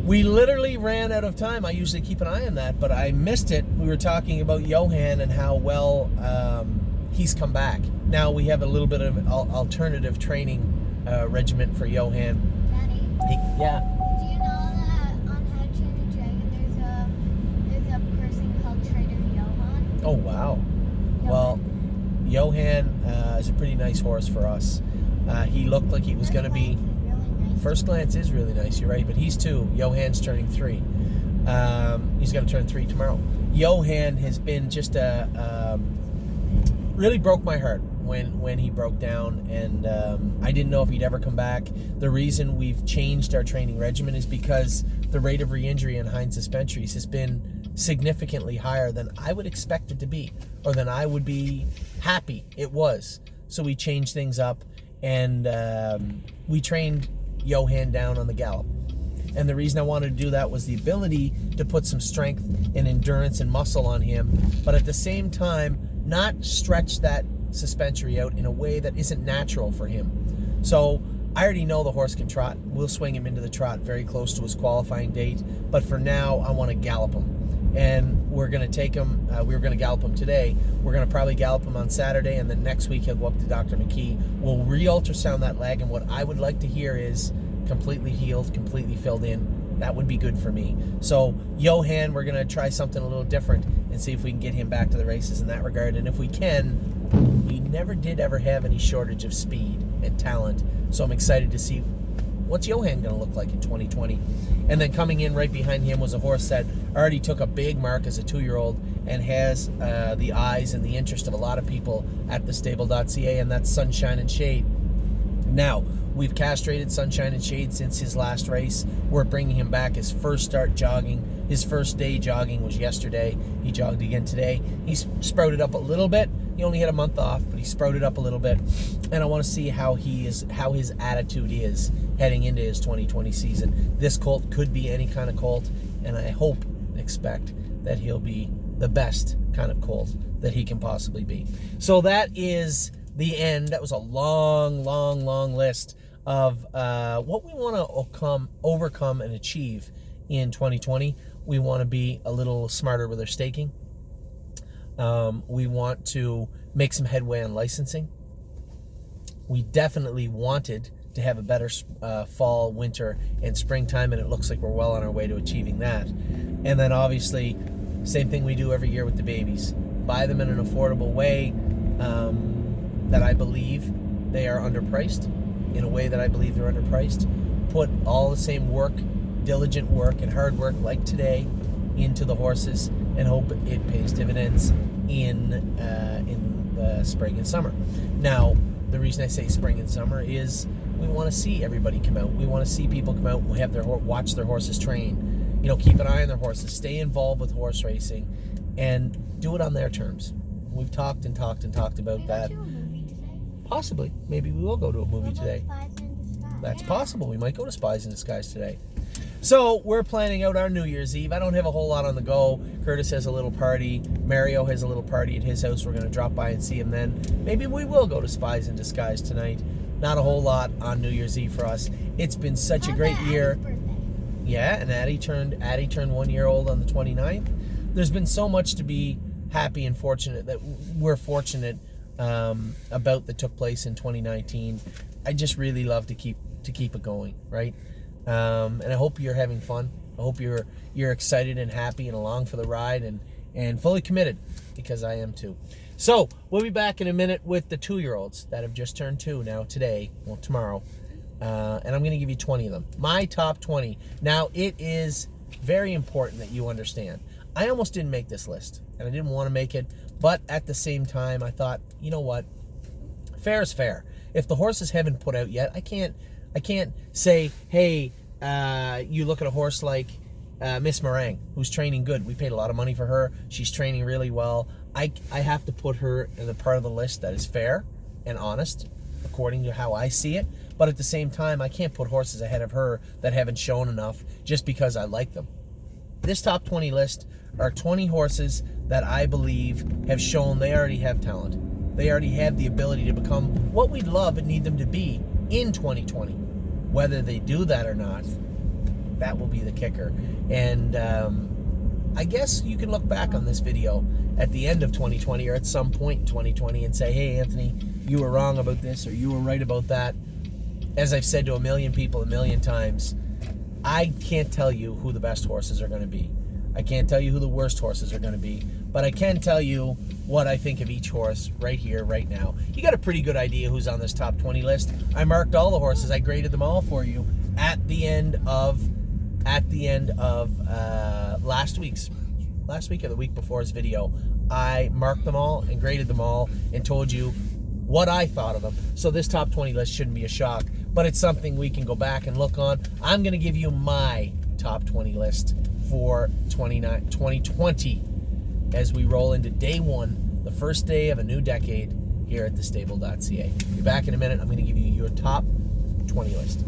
We literally ran out of time. I usually keep an eye on that, but I missed it. We were talking about Johan and how well he's come back. Now we have a little bit of alternative training regimen for Johan. Daddy, Yeah. do you know that on How to Train a Dragon there's a person called Trader Johan? Oh, wow. Well, Johan is a pretty nice horse for us. He looked like he was going to be... First glance is really nice, you're right, but he's 2. Johan's turning 3. He's going to turn 3 tomorrow. Johan has been just really broke my heart when he broke down, and I didn't know if he'd ever come back. The reason we've changed our training regimen is because the rate of re-injury in Heinz Suspensories has been significantly higher than I would expect it to be, or than I would be happy it was. So we changed things up, and we trained Johan down on the gallop. And the reason I wanted to do that was the ability to put some strength and endurance and muscle on him, but at the same time not stretch that suspensory out in a way that isn't natural for him. So I already know the horse can trot. We'll swing him into the trot very close to his qualifying date, but for now I want to gallop him. And we're going to take him, we were going to gallop him today. We're going to probably gallop him on Saturday, and then next week he'll go up to Dr. McKee. We'll re-ultrasound that leg, and what I would like to hear is completely healed, completely filled in. That would be good for me. So Johan, we're going to try something a little different and see if we can get him back to the races in that regard. And if we can, we never did ever have any shortage of speed and talent. So I'm excited to see what's Johan going to look like in 2020. And then coming in right behind him was a horse that already took a big mark as a 2-year-old and has the eyes and the interest of a lot of people at thestable.ca, and that's Sunshine and Shade. Now, we've castrated Sunshine and Shade since his last race. We're bringing him back his first start jogging. His first day jogging was yesterday. He jogged again today. He's sprouted up a little bit. He only had a month off, but he sprouted up a little bit. And I want to see how his attitude is heading into his 2020 season. This colt could be any kind of colt, and I hope, expect that he'll be the best kind of colt that he can possibly be. So that is the end. That was a long list of what we want to overcome and achieve in 2020. We want to be a little smarter with our staking. We want to make some headway on licensing. We definitely wanted to have a better fall, winter, and springtime, and it looks like we're well on our way to achieving that. And then obviously, same thing we do every year with the babies. Buy them in an affordable way that I believe they are underpriced, in a way that I believe they're underpriced. Put all the same work, diligent work and hard work like today into the horses, and hope it pays dividends in the spring and summer. Now, the reason I say spring and summer is we want to see everybody come out. We want to see people come out and have watch their horses train. You know, keep an eye on their horses, stay involved with horse racing, and do it on their terms. We've talked about that. To a movie today? Possibly. Maybe we will go to a movie We'll go today. Spies in Disguise. That's possible. We might go to Spies in Disguise today. So we're planning out our New Year's Eve. I don't have a whole lot on the go. Curtis has a little party. Mario has a little party at his house. We're going to drop by and see him then. Maybe we will go to Spies in Disguise tonight. Not a whole lot on New Year's Eve for us. It's been such a great year. Addie's birthday? Yeah, and Addie turned 1 year old on the 29th. There's been so much to be happy and fortunate that we're fortunate about that took place in 2019. I just really love to keep it going, right? And I hope you're having fun. I hope you're excited and happy and along for the ride and fully committed, because I am too. So we'll be back in a minute with the 2-year-olds that have just turned 2 now tomorrow. And I'm going to give you 20 of them. My top 20. Now, it is very important that you understand. I almost didn't make this list, and I didn't want to make it, but at the same time, I thought, you know what? Fair is fair. If the horses haven't put out yet, I can't say, hey, you look at a horse like Miss Meringue, who's training good. We paid a lot of money for her. She's training really well. I have to put her in the part of the list that is fair and honest, according to how I see it. But at the same time, I can't put horses ahead of her that haven't shown enough just because I like them. This top 20 list are 20 horses that I believe have shown they already have talent. They already have the ability to become what we'd love and need them to be in 2020. Whether they do that or not, That will be the kicker. And I guess you can look back on this video at the end of 2020 or at some point in 2020 and say, hey, Anthony, you were wrong about this or you were right about that. As I've said to a million people a million times, I can't tell you who the best horses are going to be. I can't tell you who the worst horses are going to be, but I can tell you what I think of each horse right here, right now. You got a pretty good idea who's on this top 20 list. I marked all the horses. I graded them all for you at the end of last week or the week before's video. I marked them all and graded them all and told you what I thought of them. So this top 20 list shouldn't be a shock, but it's something we can go back and look on. I'm going to give you my top 20 list for 2020 as we roll into day one, the first day of a new decade here at thestable.ca. Be back in a minute. I'm going to give you your top 20 list.